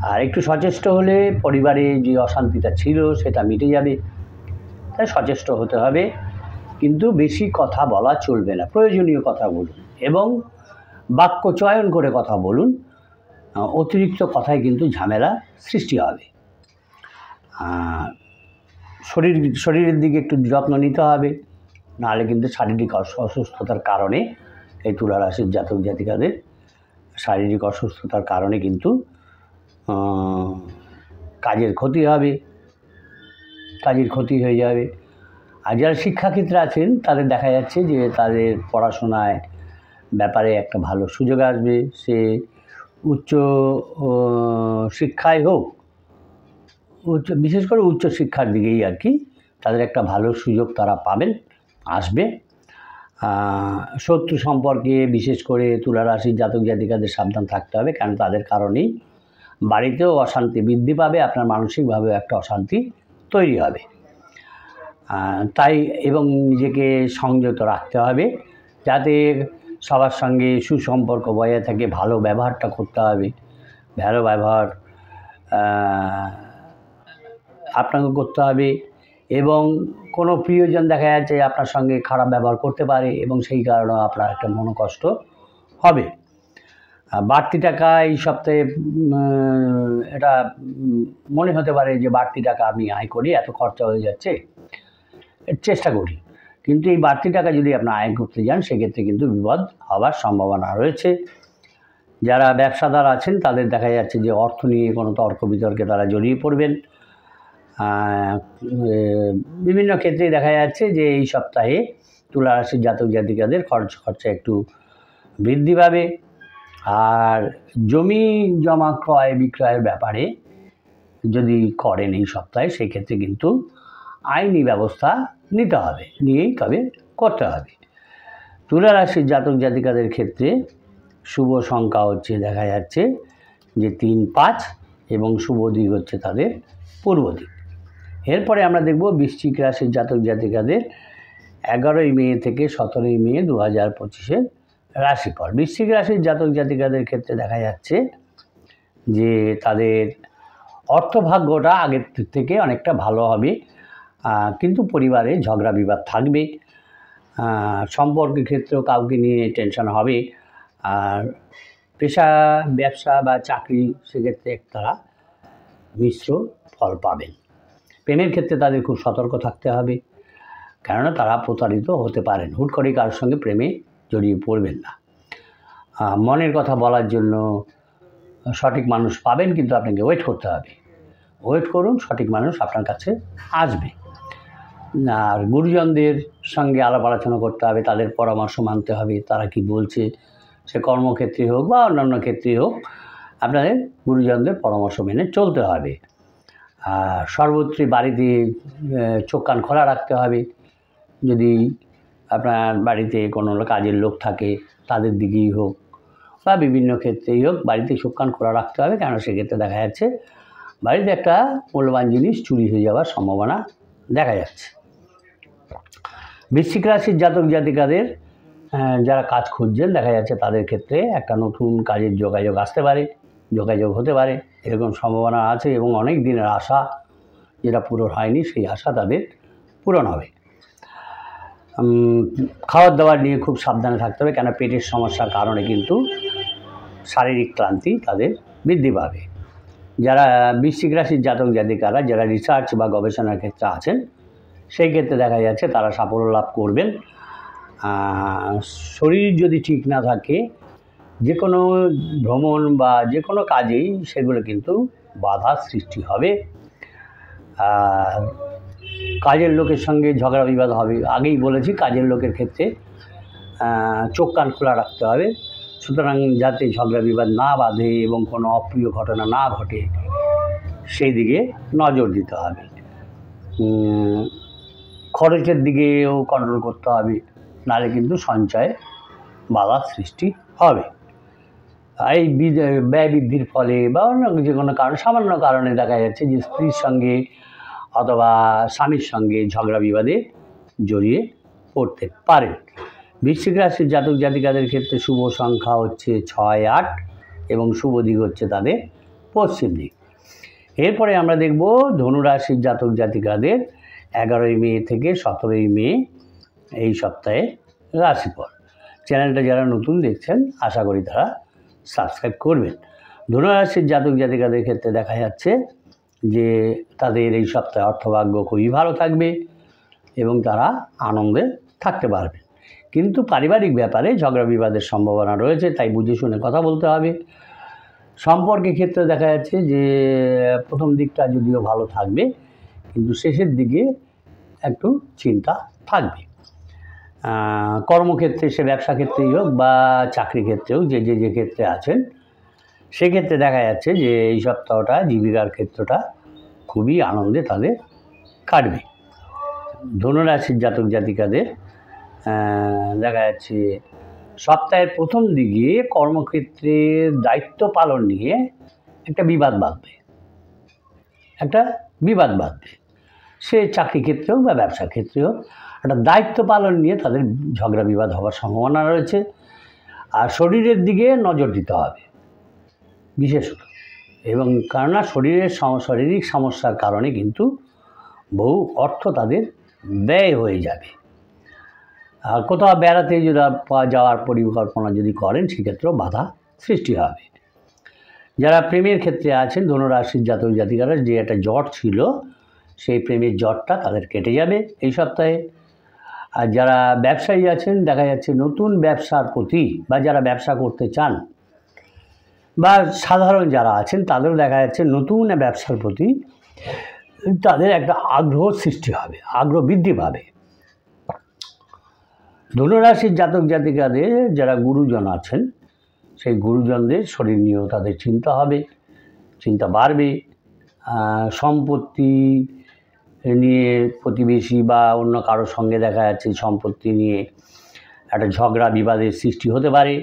আর একটু সচেষ্ট হলে পরিবারে যে অশান্তিটা ছিল সেটা মিটে যাবে, তাই সচেষ্ট হতে হবে। কিন্তু বেশি কথা বলা চলবে না, প্রয়োজনীয় কথা বলুন এবং বাক্য চয়ন করে কথা বলুন। অতিরিক্ত কথায় কিন্তু ঝামেলা সৃষ্টি হবে। শরীরের দিকে একটু যত্ন নিতে হবে, নাহলে কিন্তু শারীরিক অসুস্থতার কারণে, এই তুলা রাশির জাতক জাতিকাদের শারীরিক অসুস্থতার কারণে কিন্তু কাজের ক্ষতি হয়ে যাবে। আর যারা শিক্ষাক্ষেত্রে আছেন তাদের দেখা যাচ্ছে যে তাদের পড়াশোনায় ব্যাপারে একটা ভালো সুযোগ আসবে। সে উচ্চ শিক্ষায় হোক বিশেষ করে উচ্চশিক্ষার দিকেই আর কি তাদের একটা ভালো সুযোগ তারা পাবেন, আসবে। শত্রু সম্পর্কে বিশেষ করে তুলা রাশির জাতক জাতিকাদের সাবধান থাকতে হবে, কারণ তাদের কারণেই বাড়িতেও অশান্তি বৃদ্ধি পাবে, আপনার মানসিকভাবেও একটা অশান্তি তৈরি হবে। তাই এবং নিজেকে সংযত রাখতে হবে যাতে সবার সঙ্গে সুসম্পর্ক বজায় থাকে। ভালো ব্যবহারটা করতে হবে, ভালো ব্যবহার আপনাকে করতে হবে। এবং কোনো প্রিয়জন দেখা যাচ্ছে আপনার সঙ্গে খারাপ ব্যবহার করতে পারে এবং সেই কারণে আপনার একটা মনোকষ্ট হবে। বাড়তি টাকা এই সপ্তাহে এটা মনে হতে পারে যে বাড়তি টাকা আমি আয় করি, এত খরচা হয়ে যাচ্ছে, চেষ্টা করি। কিন্তু এই বাড়তি টাকা যদি আপনি আয় করতে যান সেক্ষেত্রে কিন্তু বিপদ হওয়ার সম্ভাবনা রয়েছে। যারা ব্যবসাদার আছেন তাদের দেখা যাচ্ছে যে অর্থ নিয়ে কোনো তর্ক বিতর্কে তারা জড়িয়ে পড়বেন। বিভিন্ন ক্ষেত্রেই দেখা যাচ্ছে যে এই সপ্তাহে তুলা রাশির জাতক জাতিকাদের খরচা একটু বৃদ্ধি পাবে। আর জমি জমা ক্রয় বিক্রয়ের ব্যাপারে যদি করেন এই সপ্তাহে সেক্ষেত্রে কিন্তু আইনি ব্যবস্থা নিতে হবে, নিয়েই তবে করতে হবে। তুলা রাশির জাতক জাতিকাদের ক্ষেত্রে শুভ সংখ্যা হচ্ছে দেখা যাচ্ছে যে 3, 5 এবং শুভ দিক হচ্ছে তাদের পূর্ব দিক। এরপরে আমরা দেখব বৃশ্চিক রাশির জাতক জাতিকাদের 11ই মে থেকে 17ই মে 2025-এর রাশিফল। বৃশ্চিক রাশির জাতক জাতিকাদের ক্ষেত্রে দেখা যাচ্ছে যে তাদের অর্থভাগ্যটা আগের থেকে অনেকটা ভালো হবে, কিন্তু পরিবারে ঝগড়া বিবাদ থাকবে। সম্পর্কের ক্ষেত্রেও কাউকে নিয়ে টেনশন হবে। আর পেশা ব্যবসা বা চাকরি সেক্ষেত্রে তারা মিশ্র ফল পাবেন। প্রেমের ক্ষেত্রে তাদের খুব সতর্ক থাকতে হবে, কেননা তারা প্রতারিত হতে পারেন। হুট করে কারোর সঙ্গে প্রেমে জড়িয়ে পড়বেন না। মনের কথা বলার জন্য সঠিক মানুষ পাবেন, কিন্তু আপনাকে ওয়েট করতে হবে। ওয়েট করুন, সঠিক মানুষ আপনার কাছে আসবে। আর গুরুজনদের সঙ্গে আলাপ আলোচনা করতে হবে, তাদের পরামর্শ মানতে হবে। তারা কি বলছে, সে কর্মক্ষেত্রে হোক বা অন্যান্য ক্ষেত্রেই হোক, আপনাদের গুরুজনদের পরামর্শ মেনে চলতে হবে। সর্বত্রই বাড়িতে চোখ কান খোলা রাখতে হবে। যদি আপনার বাড়িতে কোনো কাজের লোক থাকে তাদের দিকেই হোক বা বিভিন্ন ক্ষেত্রেই হোক, বাড়িতে চোখ কান খোলা রাখতে হবে, কারণ সেক্ষেত্রে দেখা যাচ্ছে বাড়িতে একটা মূল্যবান জিনিস চুরি হয়ে যাওয়ার সম্ভাবনা দেখা যাচ্ছে। বৃশ্চিক রাশির জাতক জাতিকাদের যারা কাজ খুঁজছেন দেখা যাচ্ছে তাদের ক্ষেত্রে একটা নতুন কাজের যোগাযোগ আসতে পারে, যোগাযোগ হতে পারে, এরকম সম্ভাবনা আছে। এবং অনেক দিনের আশা যেটা পূরণ হয়নি সেই আশা তাদের পূরণ হবে। খাওয়ার দাওয়ার নিয়ে খুব সাবধানে থাকতে হবে, কেন পেটের সমস্যার কারণে কিন্তু শারীরিক ক্লান্তি তাদের বৃদ্ধি পাবে। যারা বৃশ্চিক রাশির জাতক জাতিকারা যারা রিসার্চ বা গবেষণার ক্ষেত্রে আছেন সেই ক্ষেত্রে দেখা যাচ্ছে তারা সাফল্য লাভ করবেন। শরীর যদি ঠিক না থাকে যে কোনো ভ্রমণ বা যে কোনো কাজেই সেগুলো কিন্তু বাধা সৃষ্টি হবে। কাজের লোকের সঙ্গে ঝগড়া বিবাদ হবে। আগেই বলেছি কাজের লোকের ক্ষেত্রে চোখ কান খোলা রাখতে হবে, সুতরাং যাতে ঝগড়া বিবাদ না বাঁধে এবং কোনো অপ্রিয় ঘটনা না ঘটে সেই দিকে নজর দিতে হবে। খরচের দিকেও কন্ট্রোল করতে হবে, নাহলে কিন্তু সঞ্চয়ে বাধা সৃষ্টি হবে। এই ব্যয় বৃদ্ধির ফলে বা অন্য যে কোনো কারণ সামান্য কারণে দেখা যাচ্ছে যে স্ত্রীর সঙ্গে অথবা স্বামীর সঙ্গে ঝগড়া বিবাদে জড়িয়ে পড়তে পারেন। বৃশ্চিক রাশির জাতক জাতিকাদের ক্ষেত্রে শুভ সংখ্যা হচ্ছে 6, 8 এবং শুভ দিক হচ্ছে তাদের পশ্চিম দিক। এরপরে আমরা দেখব ধনুরাশির জাতক জাতিকাদের 11ই মে থেকে 17ই মে এই সপ্তাহে রাশিফল। চ্যানেলটা যারা নতুন দেখছেন আশা করি তারা সাবস্ক্রাইব করবেন। ধনুরাশির জাতক জাতিকাদের ক্ষেত্রে দেখা যাচ্ছে যে তাদের এই সপ্তাহে অর্থভাগ্য খুবই ভালো থাকবে এবং তারা আনন্দে থাকতে পারবে। কিন্তু পারিবারিক ব্যাপারে ঝগড়া বিবাদের সম্ভাবনা রয়েছে, তাই বুঝে শুনে কথা বলতে হবে। সম্পর্কের ক্ষেত্রে দেখা যাচ্ছে যে প্রথম দিকটা যদিও ভালো থাকবে, কিন্তু শেষের দিকে একটু চিন্তা থাকবে। কর্মক্ষেত্রে সে ব্যবসা ক্ষেত্রেই হোক বা চাকরি ক্ষেত্রেও যে ক্ষেত্রে আছেন সেক্ষেত্রে দেখা যাচ্ছে যে এই সপ্তাহটা জীবিকার ক্ষেত্রটা খুবই আনন্দে তাদের কাটবে। ধনুরাশির জাতক জাতিকাদের দেখা যাচ্ছে সপ্তাহের প্রথম দিকে কর্মক্ষেত্রে দায়িত্ব পালন নিয়ে একটা বিবাদ বাঁধবে। সে চাকরি ক্ষেত্রে হোক বা ব্যবসা ক্ষেত্রে হোক, একটা দায়িত্ব পালন নিয়ে তাদের ঝগড়া বিবাদ হওয়ার সম্ভাবনা রয়েছে। আর শরীরের দিকে নজর দিতে হবে বিশেষত, এবং কেননা শারীরিক সমস্যার কারণে কিন্তু বহু অর্থ তাদের ব্যয় হয়ে যাবে। আর কোথাও বেড়াতে যদি যাওয়ার পরিকল্পনা যদি করেন, সেক্ষেত্রেও বাধা সৃষ্টি হবে। যারা প্রেমের ক্ষেত্রে আছেন ধনুরাশির জাতক জাতিকারা, যে একটা জট ছিল, সেই প্রেমের জটটা তাদের কেটে যাবে এই সপ্তাহে। আর যারা ব্যবসায়ী আছেন, দেখা যাচ্ছে নতুন ব্যবসার প্রতি, বা যারা ব্যবসা করতে চান, বা সাধারণ যারা আছেন, তাদেরও দেখা যাচ্ছে নতুন ব্যবসার প্রতি তাদের একটা আগ্রহ সৃষ্টি হবে, আগ্রহ বৃদ্ধি পাবে। ধনুরাশির জাতক জাতিকাদের যারা গুরুজন আছেন, সেই গুরুজনদের শরীর নিয়েও তাদের চিন্তা বাড়বে। সম্পত্তি নিয়ে প্রতিবেশী বা অন্য কারোর সঙ্গে দেখা যাচ্ছে সম্পত্তি নিয়ে একটা ঝগড়া বিবাদের সৃষ্টি হতে পারে।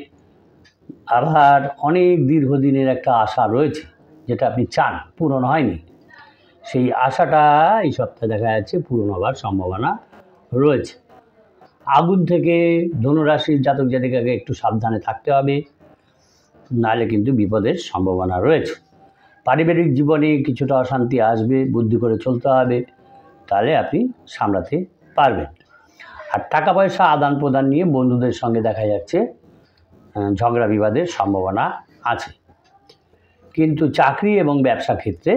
আবার অনেক দীর্ঘদিনের একটা আশা রয়েছে, যেটা আপনি চান, পূরণ হয়নি, সেই আশাটা এই সপ্তাহে দেখা যাচ্ছে পূরণ হওয়ার সম্ভাবনা রয়েছে। আগুন থেকে ধনুরাশির জাতক জাতিকাকে একটু সাবধানে থাকতে হবে, নাহলে কিন্তু বিপদের সম্ভাবনা রয়েছে। পারিবারিক জীবনে কিছুটা অশান্তি আসবে, বুদ্ধি করে চলতে হবে, তাহলে আপনি সামলাতে পারবেন। আর টাকা পয়সা আদান প্রদান নিয়ে বন্ধুদের সঙ্গে দেখা যাচ্ছে ঝগড়া বিবাদের সম্ভাবনা আছে। কিন্তু চাকরি এবং ব্যবসা ক্ষেত্রে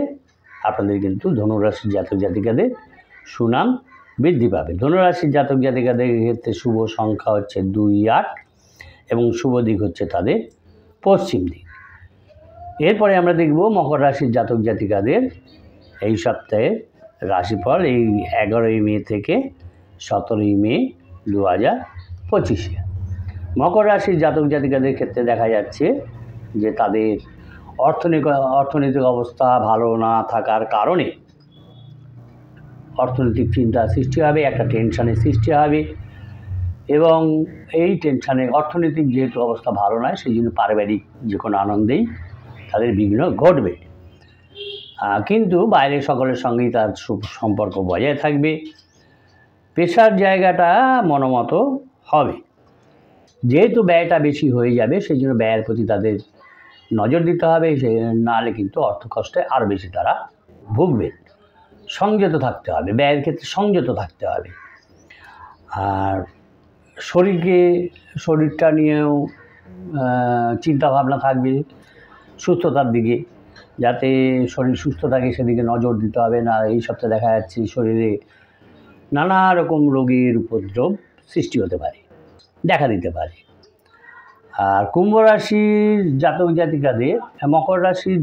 আপনাদের কিন্তু ধনুরাশির জাতক জাতিকাদের সুনাম বৃদ্ধি পাবে। ধনুরাশির জাতক জাতিকাদের ক্ষেত্রে শুভ সংখ্যা হচ্ছে 2, 8 এবং শুভ দিক হচ্ছে তাদের পশ্চিম দিক। এরপরে আমরা দেখব মকর রাশির জাতক জাতিকাদের এই সপ্তাহে রাশিফল, এই 11ই মে থেকে 17ই মে 2025। মকর রাশির জাতক জাতিকাদের ক্ষেত্রে দেখা যাচ্ছে যে তাদের অর্থনৈতিক অবস্থা ভালো না থাকার কারণে অর্থনৈতিক চিন্তা সৃষ্টি হবে, একটা টেনশনের সৃষ্টি হবে, এবং এই টেনশানে অর্থনৈতিক যেহেতু অবস্থা ভালো নয়, সেই জন্য পারিবারিক যে কোনো আনন্দেই তাদের বিঘ্ন ঘটবে। কিন্তু বাইরের সকলের সঙ্গেই তার সম্পর্ক বজায় থাকবে। পেশার জায়গাটা মনোমতো হবে, যেহেতু ব্যয়টা বেশি হয়ে যাবে, সেই জন্য ব্যয়ের প্রতি তাদের নজর দিতে হবে, নাহলে কিন্তু অর্থকষ্টে আরও বেশি তারা ভুগবে। সংযত থাকতে হবে, ব্যয়ের ক্ষেত্রে সংযত থাকতে হবে। আর শরীরটা নিয়েও চিন্তাভাবনা থাকবে সুস্থতার দিকে, যাতে শরীর সুস্থ থাকে সেদিকে নজর দিতে হবে। না, এই সপ্তাহে দেখা যাচ্ছে শরীরে নানা রকম রোগের উপদ্রব সৃষ্টি হতে পারে, দেখা দিতে পারে। আর কুম্ভ রাশির জাতক জাতিকাদের, মকর রাশির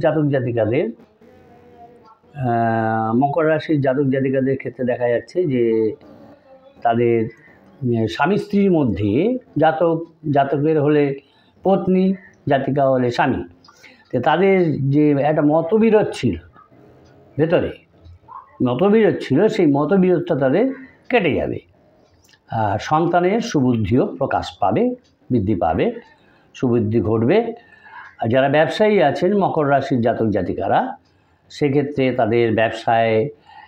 জাতক জাতিকাদের ক্ষেত্রে দেখা যাচ্ছে যে তাদের স্বামী স্ত্রীর মধ্যে, জাতকের হলে পত্নী, জাতিকা হলে স্বামী, তো তাদের যে একটা মতবিরোধ ছিল, সেই মতবিরোধটা তাদের কেটে যাবে। আর সন্তানের সুবুদ্ধিও বৃদ্ধি পাবে, সুবুদ্ধি ঘটবে। আর যারা ব্যবসায়ী আছেন মকর রাশির জাতক জাতিকারা, সেক্ষেত্রে তাদের ব্যবসায়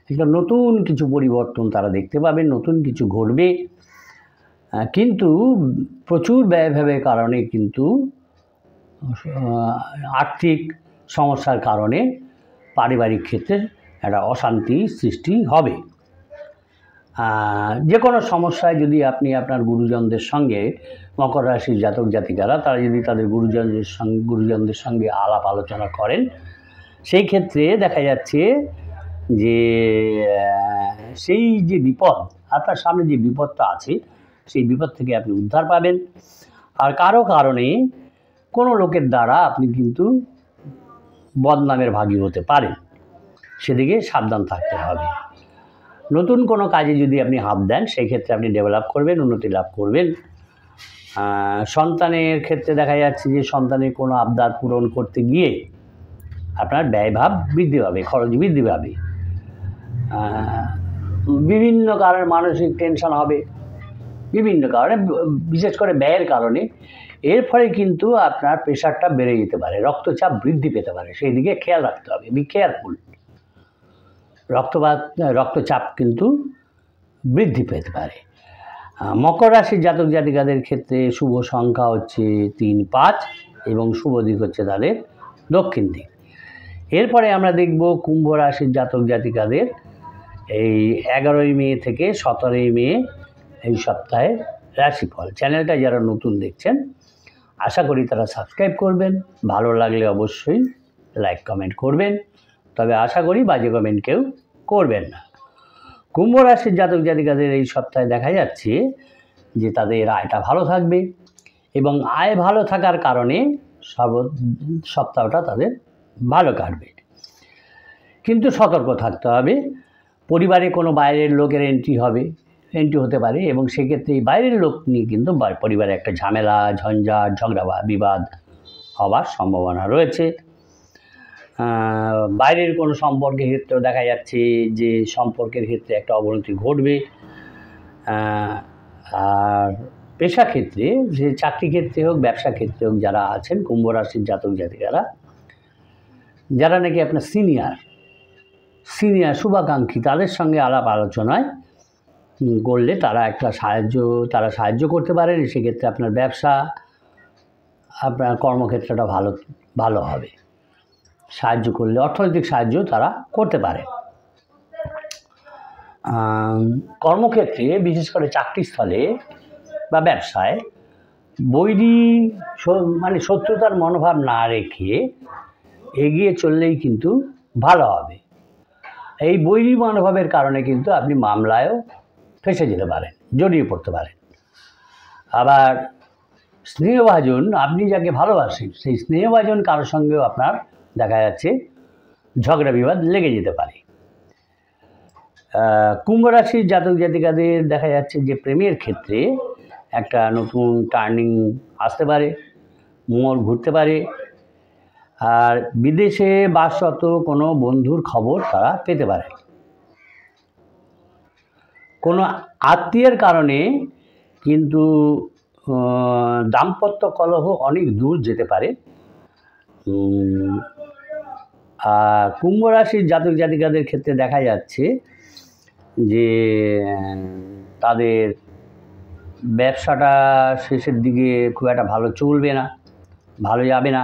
একটা নতুন কিছু পরিবর্তন তারা দেখতে পাবেন, নতুন কিছু ঘটবে। কিন্তু প্রচুর ব্যয়ভাবের কারণে, কিন্তু আর্থিক সমস্যার কারণে পারিবারিক ক্ষেত্রে একটা অশান্তি সৃষ্টি হবে। যে কোনো সমস্যায় যদি আপনি আপনার গুরুজনদের সঙ্গে, মকর রাশির জাতক জাতিকারা, তারা যদি তাদের গুরুজনদের সঙ্গে আলাপ আলোচনা করেন, সেই ক্ষেত্রে দেখা যাচ্ছে যে সেই যে বিপদ, আপনার সামনে যে বিপদটা আছে, সেই বিপদ থেকে আপনি উদ্ধার পাবেন। আর কারো কারণে কোনো লোকের দ্বারা আপনি কিন্তু বদনামের ভাগী হতে পারেন, সেদিকে সাবধান থাকতে হবে। নতুন কোনো কাজে যদি আপনি হাত দেন, সেই ক্ষেত্রে আপনি ডেভেলপ করবেন, উন্নতি লাভ করবেন। সন্তানের ক্ষেত্রে দেখা যাচ্ছে যে সন্তানের কোনো আবদার পূরণ করতে গিয়ে আপনার ব্যয়ভাব বৃদ্ধি পাবে, খরচ বৃদ্ধি পাবে। বিভিন্ন কারণে মানসিক টেনশন হবে, বিভিন্ন কারণে, বিশেষ করে ব্যয়ের কারণে। এর ফলে কিন্তু আপনার প্রেশারটা বেড়ে যেতে পারে, রক্তচাপ বৃদ্ধি পেতে পারে, সেই দিকে খেয়াল রাখতে হবে, বি কেয়ারফুল। রক্তচাপ কিন্তু বৃদ্ধি পেতে পারে। মকর রাশির জাতক জাতিকাদের ক্ষেত্রে শুভ সংখ্যা হচ্ছে 3, 5 এবং শুভ দিক হচ্ছে তাদের দক্ষিণ দিক। এরপরে আমরা দেখব কুম্ভ রাশির জাতক জাতিকাদের এই 11ই মে থেকে 17ই মে এই সপ্তাহে রাশিফল। চ্যানেলটা যারা নতুন দেখছেন আশা করি তারা সাবস্ক্রাইব করবেন, ভালো লাগলে অবশ্যই লাইক কমেন্ট করবেন, তবে আশা করি বাজে কমেন্ট কেউ করবেন না। কুম্ভ রাশির জাতক জাতিকাদের এই সপ্তাহে দেখা যাচ্ছে যে তাদের আয়টা ভালো থাকবে এবং আয় ভালো থাকার কারণে সপ্তাহটা তাদের ভালো কাটবে। কিন্তু সতর্ক থাকতে হবে, পরিবারে কোনো বাইরের লোকের এন্ট্রি হতে পারে এবং সেক্ষেত্রে এই বাইরের লোক নিয়ে কিন্তু পরিবারে একটা ঝামেলা, ঝঞ্ঝাট, ঝগড়া বা বিবাদ হওয়ার সম্ভাবনা রয়েছে। বাইরের কোনো সম্পর্কের ক্ষেত্রেও দেখা যাচ্ছে যে সম্পর্কের ক্ষেত্রে একটা অবনতি ঘটবে। আর পেশা ক্ষেত্রে, যে চাকরি ক্ষেত্রে হোক, ব্যবসা ক্ষেত্রে হোক, যারা আছেন কুম্ভ রাশির জাতক জাতিকারা, যারা নাকি আপনার সিনিয়র শুভাকাঙ্ক্ষী, তাদের সঙ্গে আলাপ আলোচনায় করলে তারা সাহায্য করতে পারেন। সেক্ষেত্রে আপনার ব্যবসা, আপনার কর্মক্ষেত্রটা ভালো হবে। সাহায্য করলে, অর্থনৈতিক সাহায্য তারা করতে পারে। কর্মক্ষেত্রে, বিশেষ করে চাকরিস্থলে বা ব্যবসায় শত্রুতার মনোভাব না রেখে এগিয়ে চললেই কিন্তু ভালো হবে। এই বৈরী মনোভাবের কারণে কিন্তু আপনি মামলায়ও ফেঁসে যেতে পারেন, জড়িয়ে পড়তে পারেন। আবার স্নেহভাজন, আপনি যাকে ভালোবাসেন সেই স্নেহভাজন কারোর সঙ্গেও আপনার দেখা যাচ্ছে ঝগড়া বিবাদ লেগে যেতে পারে। কুম্ভ রাশির জাতক জাতিকাদের দেখা যাচ্ছে যে প্রেমের ক্ষেত্রে একটা নতুন টার্নিং আসতে পারে, মোড় ঘুরতে পারে। আর বিদেশে বাসরত কোনো বন্ধুর খবর তারা পেতে পারে। কোনো আত্মীয়ের কারণে কিন্তু দাম্পত্য কলহ অনেক দূর যেতে পারে। আর কুম্ভ রাশির জাতক জাতিকাদের ক্ষেত্রে দেখা যাচ্ছে যে তাদের ব্যবসাটা শেষের দিকে খুব একটা ভালো চলবে না, ভালো যাবে না।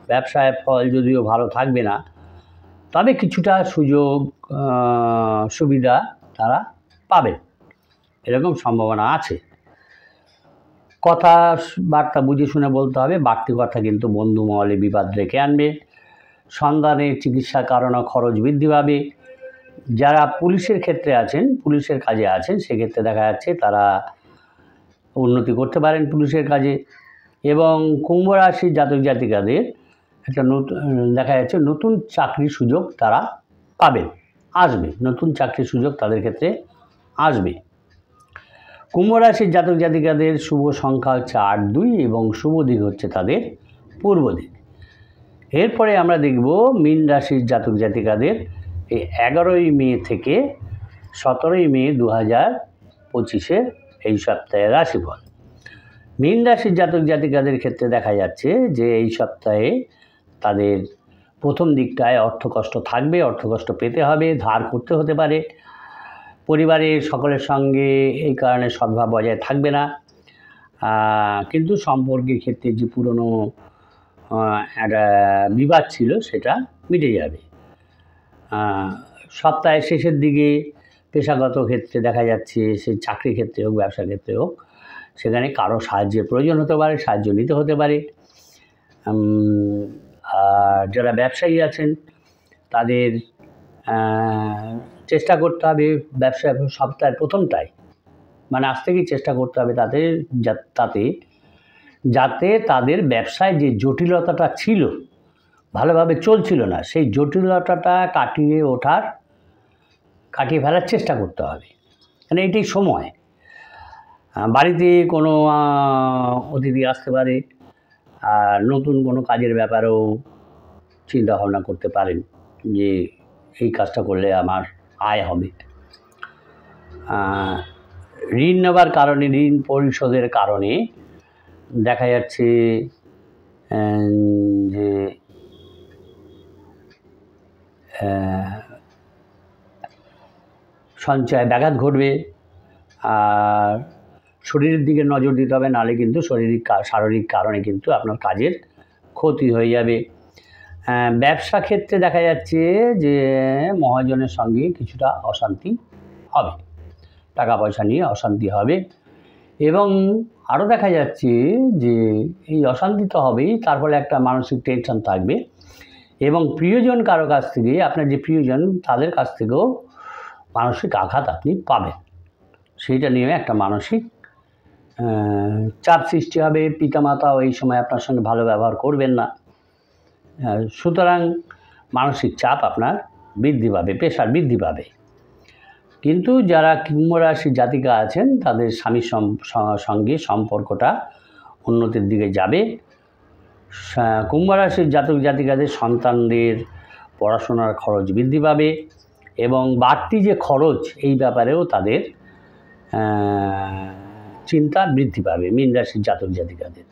ব্যবসায় ফল যদিও ভালো থাকবে না, তবে কিছুটা সুযোগ সুবিধা তারা পাবে, এরকম সম্ভাবনা আছে। কথাবার্তা বুঝে শুনে বলতে হবে, বাড়তি কথা কিন্তু বন্ধু মহলে বিবাদ রেখে আনবে। সন্তানের চিকিৎসার কারণে খরচ বৃদ্ধি পাবে। যারা পুলিশের ক্ষেত্রে আছেন, পুলিশের কাজে আছেন, সেক্ষেত্রে দেখা যাচ্ছে তারা উন্নতি করতে পারেন পুলিশের কাজে। এবং কুম্ভ রাশির জাতক জাতিকাদের একটা দেখা যাচ্ছে নতুন চাকরির সুযোগ তারা পাবেন, আসবে, নতুন চাকরির সুযোগ তাদের ক্ষেত্রে আসবে। কুম্ভ রাশির জাতক জাতিকাদের শুভ সংখ্যা হচ্ছে 8, 2 এবং শুভ দিক হচ্ছে তাদের পূর্ব দিক। এরপরে আমরা দেখব মীন রাশির জাতক জাতিকাদের এই 11ই মে থেকে 17ই মে 2025 এই সপ্তাহে রাশিফল। মীন রাশির জাতক জাতিকাদের ক্ষেত্রে দেখা যাচ্ছে যে এই সপ্তাহে তাদের প্রথম দিকটায় অর্থকষ্ট থাকবে, অর্থকষ্ট পেতে হবে, ধার করতে হতে পারে। পরিবারের সকলের সঙ্গে এই কারণে সদ্ভাব বজায় থাকবে না, কিন্তু সম্পর্কের ক্ষেত্রে যে পুরনো একটা বিবাদ ছিল সেটা মিটে যাবে। সপ্তাহের শেষের দিকে পেশাগত ক্ষেত্রে দেখা যাচ্ছে, সে চাকরি ক্ষেত্রে হোক, ব্যবসা ক্ষেত্রে হোক, সেখানে কারো সাহায্যের প্রয়োজন হতে পারে, সাহায্য নিতে হতে পারে। আর যারা ব্যবসায়ী আছেন তাদের চেষ্টা করতে হবে ব্যবসা সপ্তাহের প্রথমটায়, মানে আজ থেকেই চেষ্টা করতে হবে যাতে তাদের ব্যবসায় যে জটিলতাটা ছিল, ভালোভাবে চলছিল না, সেই জটিলতাটা কাটিয়ে ফেলার চেষ্টা করতে হবে। মানে এটাই সময়। বাড়িতে কোনো অতিথি আসতে পারে, আর নতুন কোনো কাজের ব্যাপারেও চিন্তা ভাবনা করতে পারেন যে এই কাজটা করলে আমার আয় হবে। ঋণ নেওয়ার কারণে, ঋণ পরিশোধের কারণে দেখা যাচ্ছে যে সঞ্চয় ব্যাঘাত ঘটবে। আর শরীরের দিকে নজর দিতে হবে, নাহলে কিন্তু শারীরিক কারণে কিন্তু আপনার কাজের ক্ষতি হয়ে যাবে। ব্যবসা ক্ষেত্রে দেখা যাচ্ছে যে মহাজনের সঙ্গে কিছুটা অশান্তি হবে, টাকা পয়সা নিয়ে অশান্তি হবে। এবং আরও দেখা যাচ্ছে যে এই অশান্তি তো হবেই, তার ফলে একটা মানসিক টেনশন থাকবে। এবং প্রিয়জন কারো কাছ থেকে, আপনার যে প্রিয়জন তাদের কাছ থেকেও মানসিক আঘাত আপনি পাবেন, সেইটা নিয়ে একটা মানসিক চাপ সৃষ্টি হবে। পিতামাতাও এই সময় আপনার সঙ্গে ভালো ব্যবহার করবেন না। সুতরাং মানসিক চাপ আপনার বৃদ্ধি পাবে, প্রেশার বৃদ্ধি পাবে। কিন্তু যারা কুম্ভ রাশির জাতিকা আছেন তাদের স্বামীর সঙ্গে সম্পর্কটা উন্নতির দিকে যাবে। কুম্ভ রাশির জাতক জাতিকাদের সন্তানদের পড়াশোনার খরচ বৃদ্ধি পাবে এবং বাড়তি যে খরচ এই ব্যাপারেও তাদের চিন্তা বৃদ্ধি পাবে। মীন রাশির জাতক জাতিকাদের,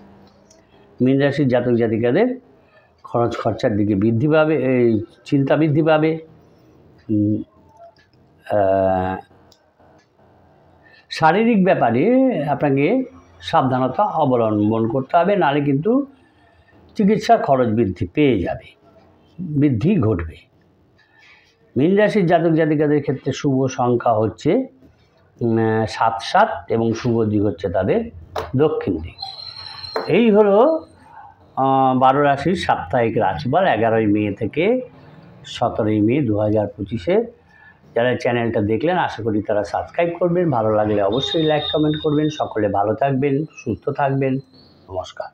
মীন রাশির জাতক জাতিকাদের খরচার দিকে বৃদ্ধি পাবে, এই চিন্তা বৃদ্ধি পাবে। শারীরিক ব্যাপারে আপনাকে সাবধানতা অবলম্বন করতে হবে, নাহলে কিন্তু চিকিৎসার খরচ বৃদ্ধি ঘটবে। মীন রাশির জাতক জাতিকাদের ক্ষেত্রে শুভ সংখ্যা হচ্ছে 7 এবং শুভ দিক হচ্ছে তাদের দক্ষিণ দিক। এই হলো 12 রাশির সাপ্তাহিক রাশিফল 11ই মে থেকে 17ই মে 2025। যারা চ্যানেলটা দেখলেন আশা করি তারা সাবস্ক্রাইব করবেন, ভালো লাগলে অবশ্যই লাইক কমেন্ট করবেন। সকলে ভালো থাকবেন, সুস্থ থাকবেন। নমস্কার।